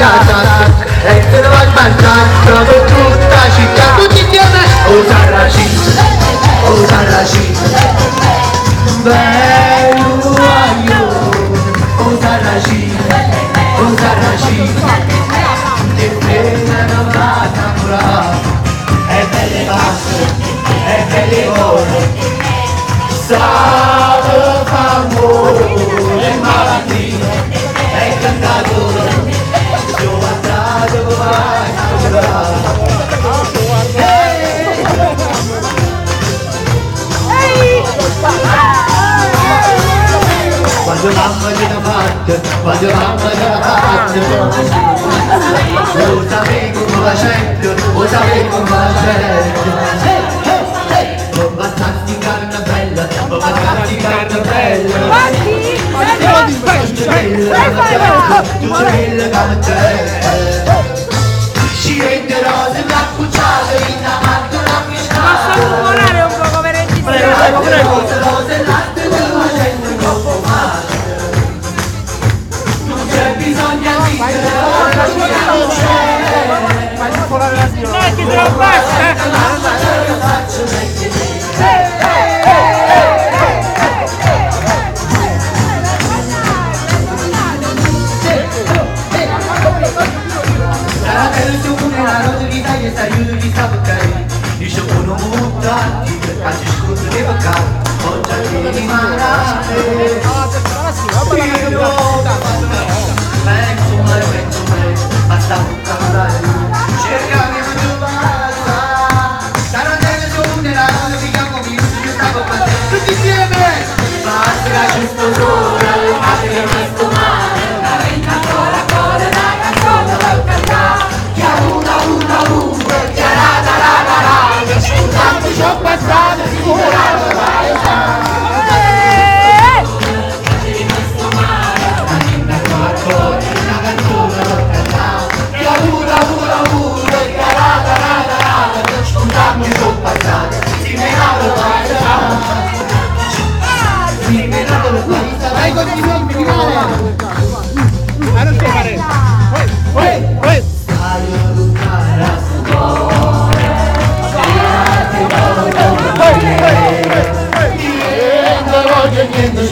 casa e te ne vai a mangiare proprio tutta la città, tutti insieme. Osarraci, Osarraci, bello aio, Osarraci, Osarraci, ti frenano la camera, e belle basse, e belle ore. Stato famose malattie e cantatore giovantato vai quando mamma ce l'ha fatta, quando mamma ce l'ha fatta, lo sapevo come la sento, lo sapevo come la sento. Carne bella, carne bella. Ci vende rose, la cucciata in avanti la piscina. Posso suonare un poco per il Prego, prego. Rose, latte, della gente troppo male. Non c'è bisogno di non c'è. Fai suonare la signora. Metti troppo aiuto chi sta bucare, dice uno mutanti, anzi scusa che vaccare, oggi anche di manare. Penso mai, basta bucare, cercare di non basta. Tarantelle su nella rosa di campo, mi stavo battendo tutti insieme. Basta giusto sopra, basta giusto male, la venta ancora, la canzone da cantare, che a una. Scusate, ci ho passato, sicuramente vai a fare. C'è rimasto male, la ninna quattro, una canzone l'ho cantata. Che avuto, scusate, ci ho passato, si menavo vai a fare. Si menavo vai a fare. Vai con i nomi, finale. Ma non so fare. Vai. Niente,